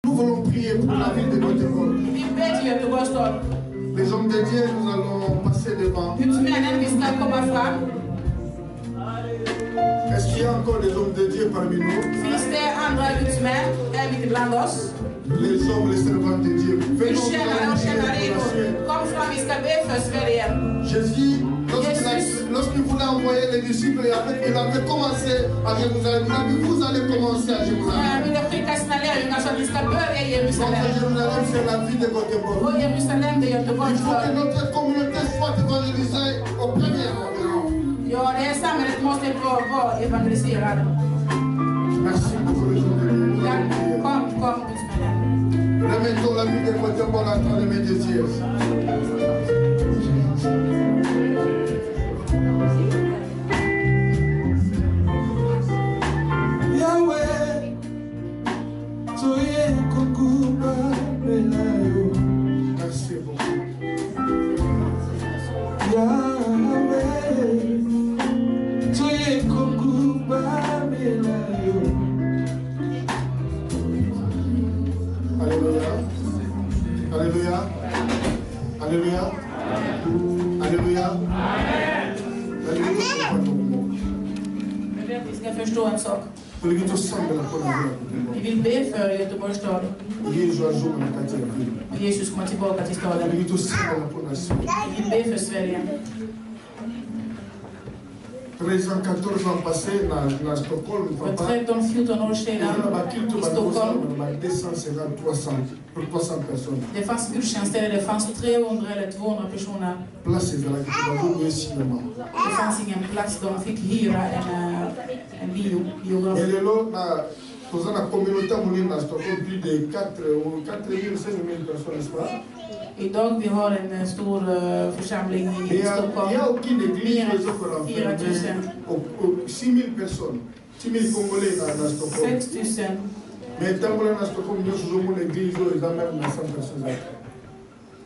Nous voulons prier pour la ville de Göteborg. Les hommes de Dieu, nous allons passer devant. Est-ce qu'il y a encore des hommes de Dieu parmi nous? Les hommes, les servants de Dieu. Jésus, lorsqu'il voulait envoyer les disciples, il avait commencé à Jérusalem. Il a dit, vous allez commencer à Jérusalem. Donc Jérusalem, c'est la ville de Göteborg. Il faut que notre communauté soit évangélisée au premier rang. Merci beaucoup les hommes de Dieu. Remettons la vie de Göteborg entre les mains de Dieu. Yahweh, soye kokuba belayo. Merci beaucoup. Yahweh, soye kokuba belayo. Alléluia. Alléluia. Alléluia. Alléluia. Vi ska förstå en sak. Vi vill be för Göteborgs stad. Och Jesus kommer tillbaka till staden. Vi vill be för Sverige. 13-14 ans passés dans Stockholm, för 13-14 år sedan i Stockholm. 300 personnes. Det fanns gudstjänster, det fanns 300 eller 200 personer. Det fanns ingen plats, de fick hyra en biograf. Dans la communauté à Stockholm, plus de 4 000 5 000 personnes. Idag vi har en stor församling i Stockholm. Mer än 4 000. 6 000 personnes. 6 000 Congolais dans Stockholm. 6 000. Mais tant que dans Stockholm, nous avons une église, ils ont même 100 personnes.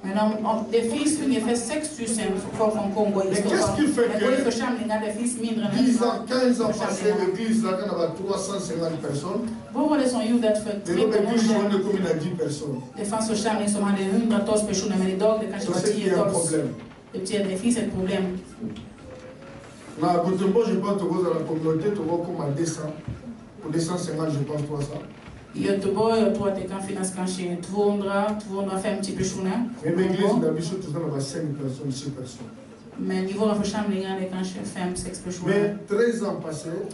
Men om det finns ungefär 6 000 folk från Kongo i Stockholm. Men i församlingar det finns mindre än 10 ans, 15 ans passé, l'église, là, on avait 350 personnes. Vad var det som gjorde att för 13 år sedan det fanns församling som hade hundratals personer, men idag det kanske var 10-tals. Det betyder att det finns ett problem. À Göteborg, je pense que dans la communauté, tu vois comme à 200. Pour 250, je pense 300. I Göteborg, jag tror att det kan finnas kanske 200-250 personer. Men i våra församlingar är det kanske 5-6 personer.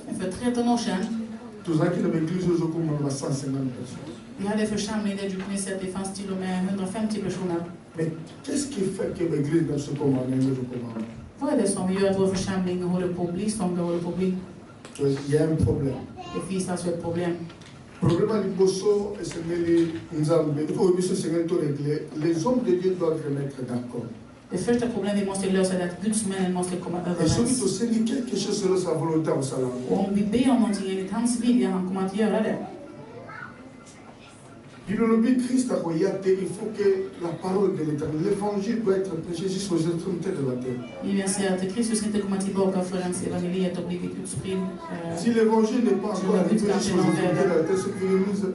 Men för 13 år sedan vi hade församling där du kunde se att det fanns till och med 150 personer. Vad är det som gör att vår församling håller på att bli som det håller på att bli? Det finns alltså ett problem. Problème du bosso et c'est les hommes de Dieu doivent se mettre d'accord. Det första problemet vi måste lösa är att Guds männen måste komma överens. Och om vi ber om någonting enligt hans vilja, han kommer att göra det. Il faut que la parole de l'Éternel, l'évangile doit être prêché jusqu'aux extrémités de la terre. Bibeln säger att Kristus inte kommer tillbaka förrän evangeliet har blivit utspritt. Si l'évangile n'est pas encore arrivé jusqu'aux extrémités de la terre, c'est que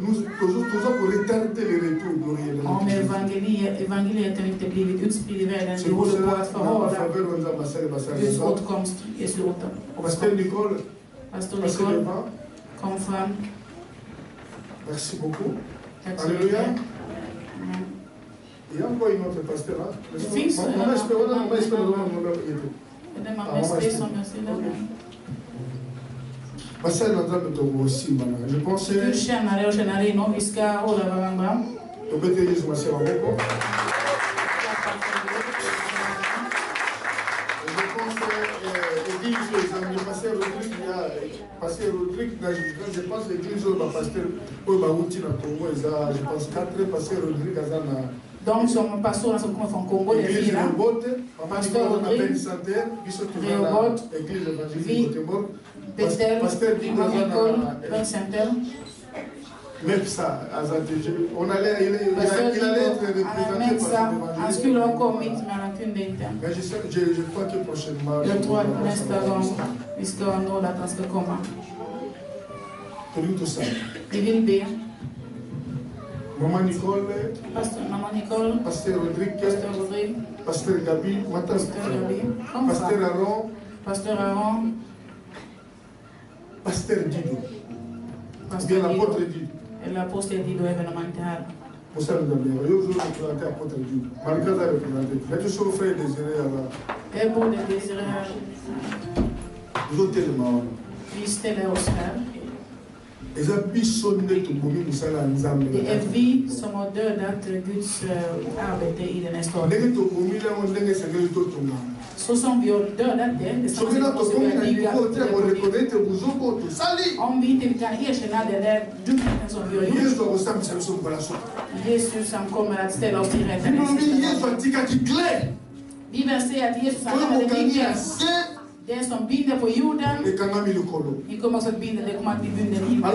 nous faisons pour retarder le retour glorieux. Om evangeliet inte blivit utspritt i världen, vi håller på att förhala Guds åtkomst, Jesu återkomst. Pasteur Nicole, kom fram. Merci beaucoup. Alléluia. Il y a encore une autre pasteur là. Je pense que Pasteur Rodrigue, je pense que l'église va pasteur je pense 4 pasteurs Rodrigue Donc som pastorerna som kommer från Kongo, det är 4. Pastor Rodrigue, Rehoboth, Bethel, Nicole, Center. Même ça, il allait être représenté par han skulle ha kommit, men han kunde inte. Mais je crois que prochainement. Jag tror att nästa gång vi ska nå att han ska komma. Vi vill be. Maman Nicole, Maman Nicole, Pasteur Rodrigue, Pasteur Rodrigue, Pasteur Gabi, Pasteur Aaron, Pasteur Aaron, Pasteur Dido, Pasteur l'apôtre Dido. Et l'apôtre Dido événementiel. Vous savez, vous avez apôtre Dido. Malgré ça, vous avez toujours fait désirer à Et pour les désirer, vous avez tellement. visiter les Oscars. Et vi som har dödat Guds arbete i den här staden. Så som vi har dödat det måste vi ligga. Om vi inte kan erkänna det där dumheten som vi har gjort. Jesus han kommer att ställa oss till rätta. Bibeln säger att Jesus han det som binder på jorden, ni kommer också att binda, det kommer att bli bunden i himlen.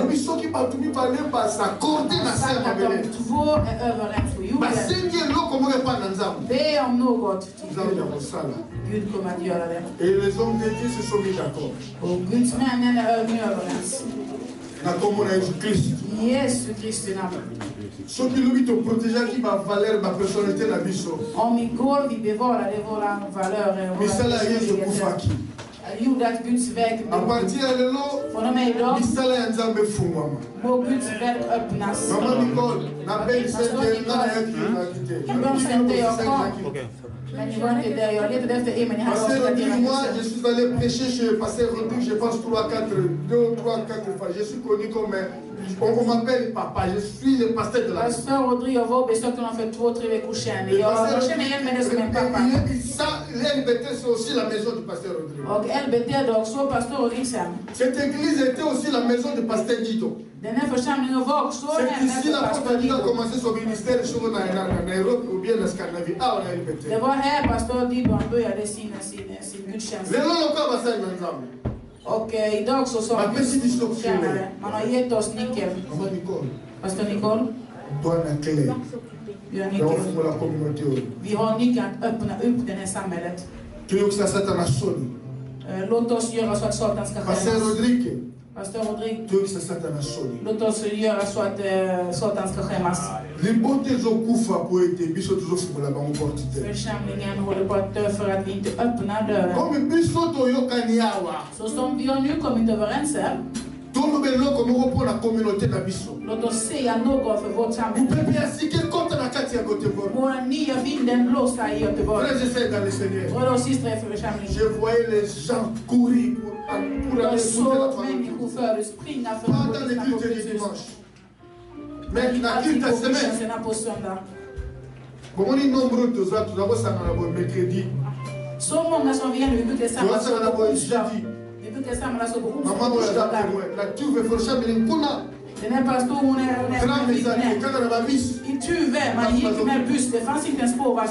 Två är överens på jorden. Be om något till Gud kommer att göra det. Och Guds männen är nu överens. Jesu Kristi namn. Om igår vi bevarade våra valörer och våra gjorde att Guds väg från och med idag må Guds väg öppnas. Ibland sätter jag kvar. Men ni var inte där. Jag letade efter er, men ni hade je suis allé prêcher chez Pasteur Rodrigue, je pense 2 ou 3-4 fois. Je suis connu comme on m'appelle papa, je suis le pasteur de la maison. Pasteur Rodrigue, jag var besökt honom för 2-3 veckor sedan. Jag känner igen mig som en pappa. LBT c'est aussi la maison du pasteur Rodrigue. Och LBT är också pastor Rodrigue. Cette église était aussi la maison du pasteur Dido. Den här församlingen var också c'est ici la pasteur Dido a commencé son ministère sur Nairobi ou bien la Scandinavie. Ah, on a LBT. Det var här pastor Dido han började sin gudstjänst. Och idag så sa man har gett oss nyckeln. Pastor Nicole. Vi har nyckeln att öppna upp det här samhället. Låt oss göra så att Satan ska skämmas. Pastor Rodrigue. Låt oss göra så att Satan ska skämmas. Församlingen håller på att dö för att vi inte öppnar dörren. Så som vi har nu kommit överens här. Låt oss säga något för vårt samhälle. Våra nya vinden blåser i Göteborg. Och då systrar för församlingen. Jag såg människor förut springa för att gå till Folkets men alltid på gudstjänsterna på söndag. Så många som vi är nu, vi brukar samlas på onsdag. Vi brukar samlas på onsdagar. Den här pastorn, hon är i Tuve, man gick med buss, det fanns inte en spårvagn.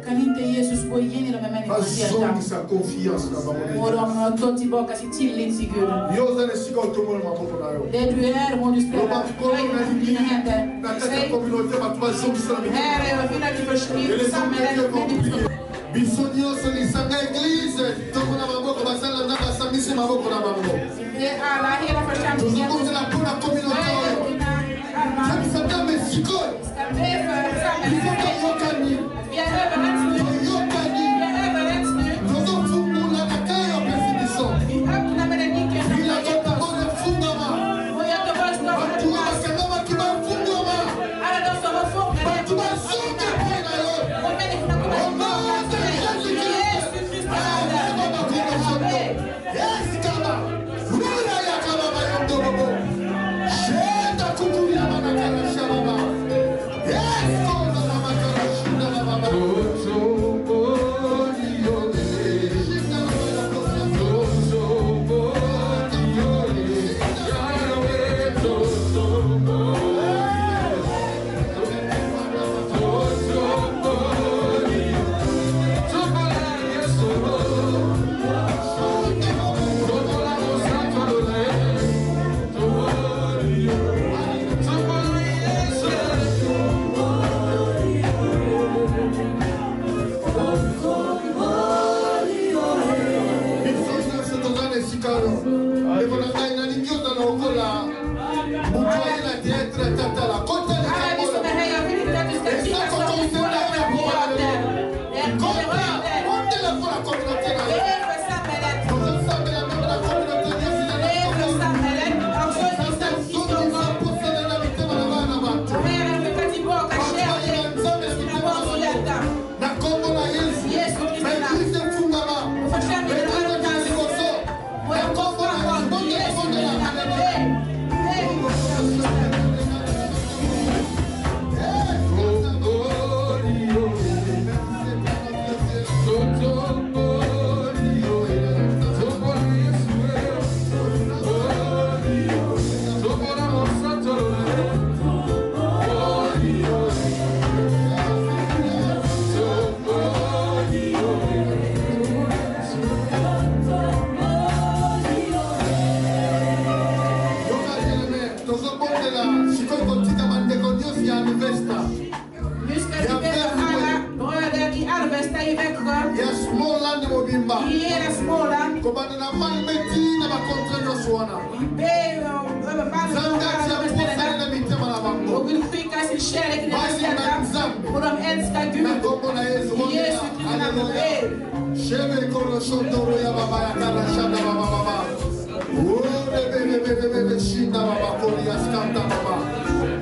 Kan inte Jesus gå igenom de här människornas hjärtan? Och de har tagit tillbaka sin tillit till Gud. Det du är, må du ställa dina händer. Herre, jag vill att du förstår samhället. Alla hela församlingen vi är överens nu. Vi öppnar med den nyckeln. Och Göteborg ska alla de som var fångade och människorna kommer tillbaka till dig. Jesus Kristus Levanta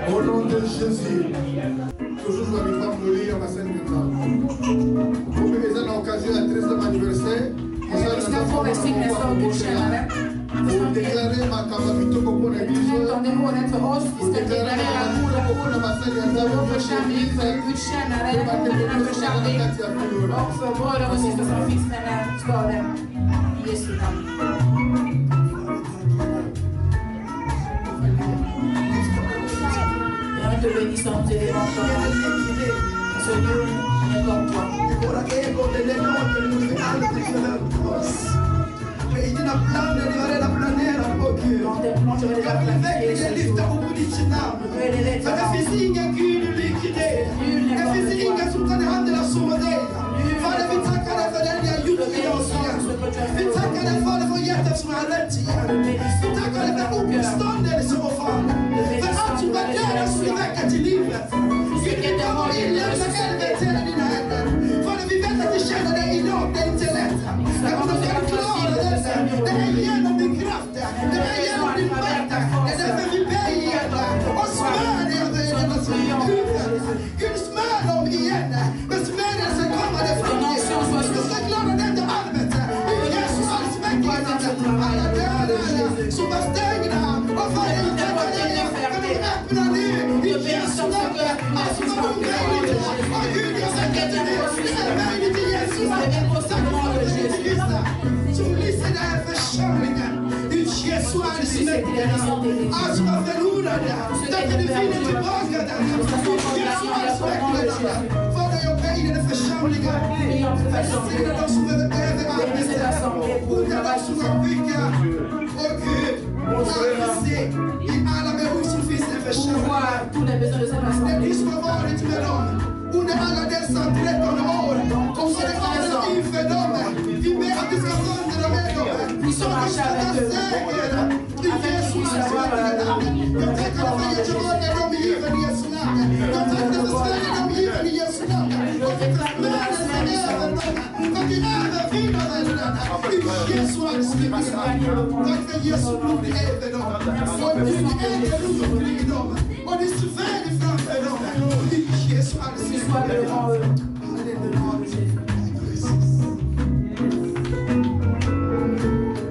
Au nom de Jésus, toujours je vais pas mourir à scène maintenant. Pour me dire l'occasion à 13e anniversaire, pour déclarer ma capacité pour l'église, pour déclarer te bénissons, te déventons. Seigneur, on est comme toi.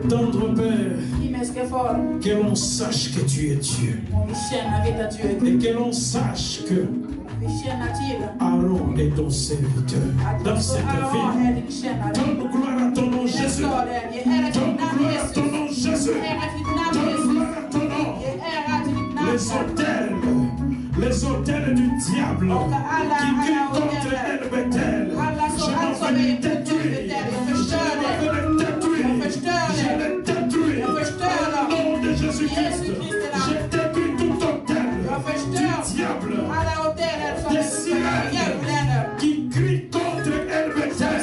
Tendre Père, que l'on sache que tu es Dieu et que l'on sache que Aaron est ton serviteur dans cette vie. Donne gloire à ton nom Jésus. Donne gloire à ton nom Jésus. Donne gloire à ton nom. Les autels du diable qui crient contre El Bethel, je m'en vais les détruire. Je m'en vais les détruire. Je les détruis. Au nom de Jésus-Christ, je détruis tout autel du diable, des sirènes qui crient contre El Bethel.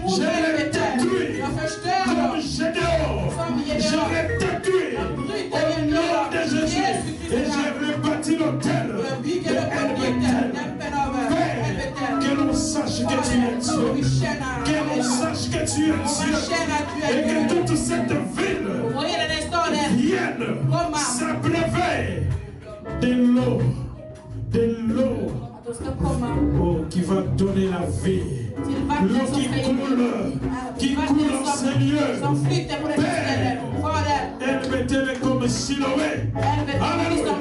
Je les détruis. Comme Gédéon, je les détruis. Au nom de Jésus, et je rebâtis l'autel. cette ville vienne s'abreuver de l'eau. Oh, qui va donner la vie. L'eau qui coule en ces lieux. Père, elle mettez-les comme Siloé. Alléluia.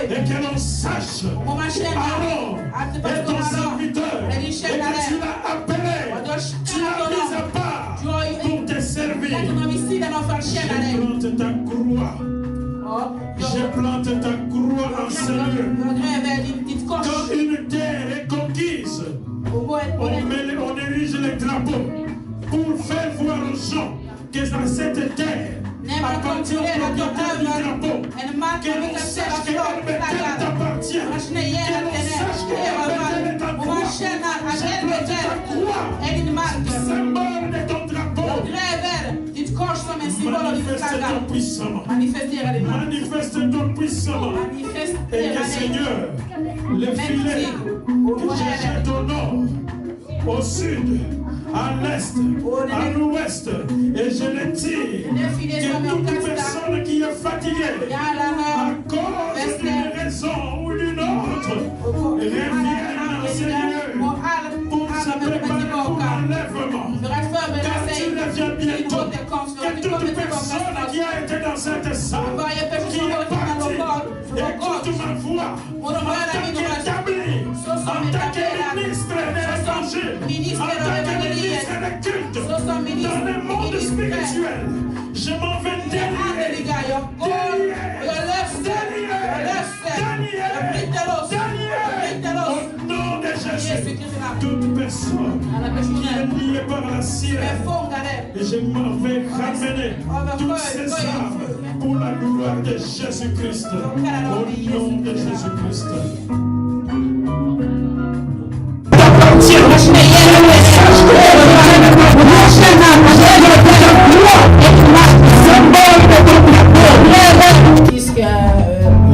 Et que l'on sache, Aaron est ton serviteur. Et que tu l'as appelé. Tu l'as mis à part pour te servir. Je plante ta croix en ce lieu. Quand une terre est conquise, on érige les drapeaux pour faire voir aux gens que dans cette terre appartient au propriétaire du drapeau. Que l'on sache que Bethel t'appartient. Que l'on sache que Bethel est ta croix. Je plante ta croix, symbole de ton drapeau. Manifeste-toi puissamment. Manifeste-toi puissamment. Et que Seigneur, le filet que je jette au nord, au sud, à l'est, à l'ouest, et je le tire, que toute personne qui est fatiguée à cause d'une raison ou d'une autre revienne dans ce lieu pour se préparer pour l'enlèvement. Car tu reviens bientôt. Que toute personne qui a été dans cette salle, qui est partie, écoute ma voix, en tant qu'établi, en tant que ministre de l'évangile, en tant que ministre de culte, dans le monde spirituel, je m'en vais délier au nom de Jésus. Toute personne qui est liée par la sirène, et je m'en vais ramener toutes ces âmes pour la gloire de Jésus-Christ. Au nom de Jésus-Christ.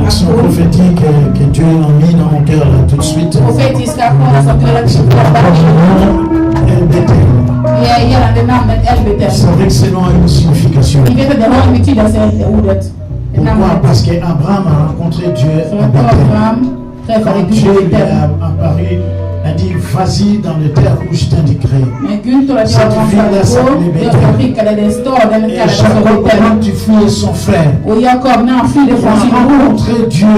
L'action prophétique que Dieu a mis dans mon cœur là, tout de suite. C'est vrai que ce nom a une signification. Pourquoi? Parce qu'Abraham a rencontré Dieu à Bethel. Quand Dieu lui a apparu, a dit vas-y dans le terre où je t'indiquerai. Cette ville-là s'appelait Bethel. Et Jacob, pendant tu fuyais son frère, a rencontré Dieu.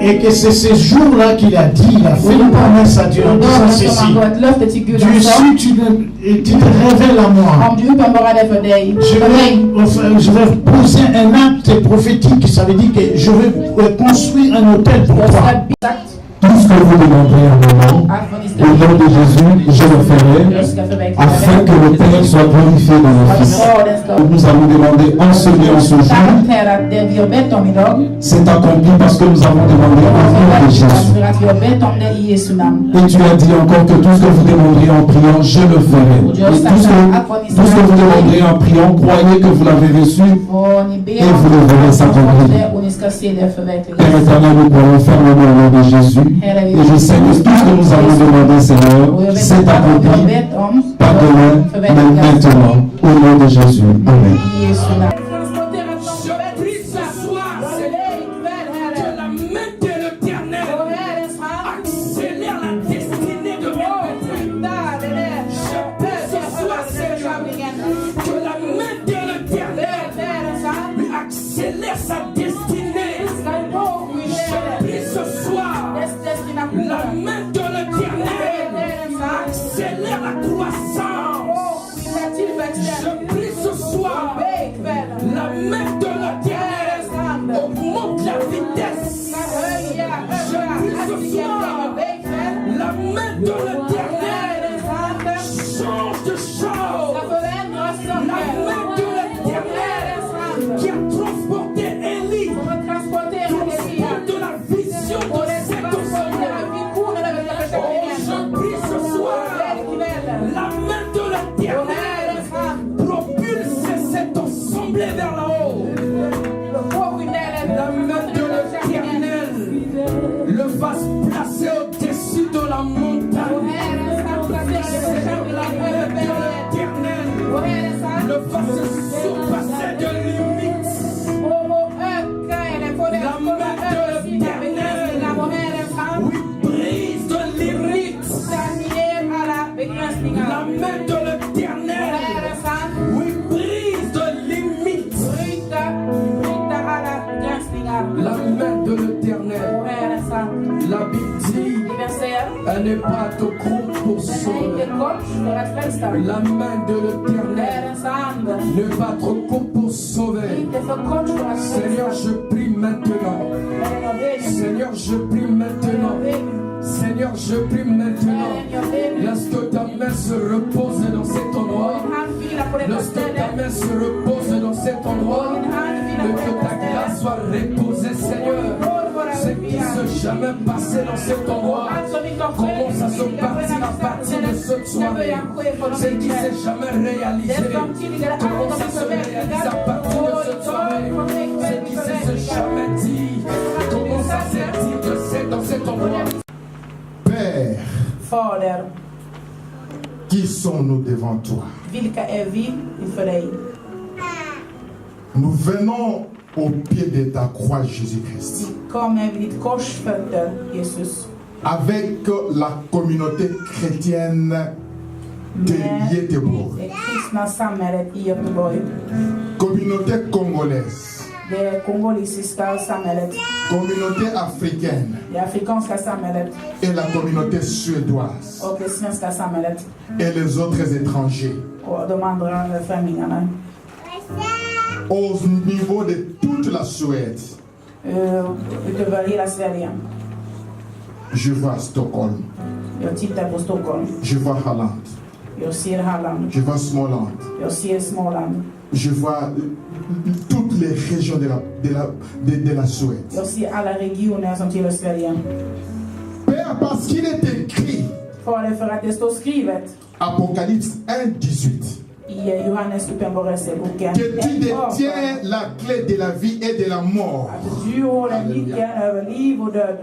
Et que c'est ce jour-là qu'il a dit, il a fait une promesse à Dieu en disant ceci: Dieu, si tu te révèles à moi, je vais poser un acte prophétique. Ça veut dire que je vais construire un hôtel pour toi. Tout ce que vous demandez à mon nom, au nom de Jésus, je le ferai, afin que le Père soit glorifié dans le Fils. Nous allons demander en ce lieu, en ce jour, c'est accompli parce que nous avons demandé au nom de Jésus. Et tu as dit encore que tout ce que vous demanderez en priant, je le ferai. Et tout ce que vous demanderez en priant, croyez que vous l'avez reçu et vous le verrez s'accomplir. Père éternel, nous croyons fermement au nom de Jésus. Et je sais que tout ce que nous avons demandé, Seigneur, c'est accompli, pas demain, mais maintenant, au nom de Jésus. Amen. Le fasse n'est pas ton groupe pour sauver. La main de l'Éternel n'est pas trop courte pour sauver. Seigneur, je prie maintenant. Seigneur, je prie maintenant. Seigneur, je prie maintenant. Lorsque ta main se repose dans cet endroit, lorsque ta main se repose dans cet endroit, que ta grâce soit reposée, Seigneur. Ce qui ne s'est jamais passé dans cet endroit commence à se partir à partir de cette soirée. Ce qui ne s'est jamais réalisé commence à se réaliser à partir de cette soirée. Ce qui ne s'est jamais dit commence à se dire dans cet endroit. Père, Fader, qui sommes-nous devant toi? Vilka är vi inför dig? Nous venons au pied de ta croix, Jésus-Christ. Kommer vid ditt korsfötter, Jesus. Avec la communauté chrétienne de Göteborg. Det kristna samhället i Göteborg. Communauté congolaise. Det kongolesiska samhället. Communauté africaine. Det afrikanska samhället. Et la communauté suédoise. Och det svenska samhället. Et les autres étrangers. Och de andra främlingarna. Au niveau de toute la Suède. Utöver hela Sverige. Je vois Stockholm. Jag tittar på Stockholm. Je vois Halland. Jag ser Halland. Je vois Småland. Jag ser Småland. Je vois toutes les régions de la Suède. Jag ser alla regioner som tillhör Sverige. Père, parce qu'il est écrit. Fader, för att det står skrivet. Apocalypse 1:18. I Johannes uppenbarelseboken. Que tu détiens la clé de la vie et de la mort. Att du håller nyckeln över liv och död.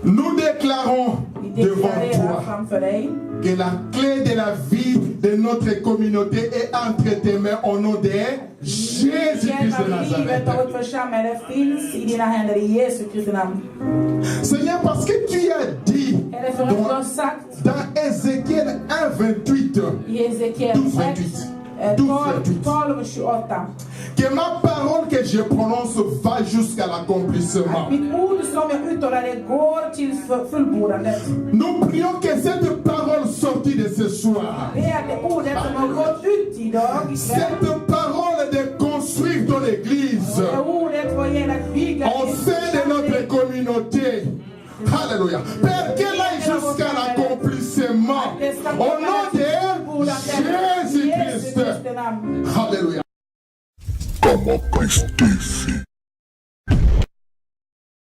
Nous déclarons devant toi que la clé de la vie de notre communauté est entre tes mains au nom de Jésus-Christ de Nazareth. Seigneur, parce que tu as dit dans Ézéchiel 1:28, 12:28, que ma parole que je prononce va jusqu'à l'accomplissement. Nous prions que cette parole sortie de ce soir, cette parole de construire dans l'église, au sein de notre communauté, alléluia, Père, qu'elle aille jusqu'à l'accomplissement au nom de Jésus-Christ. Alléluia. Como Cristo disse.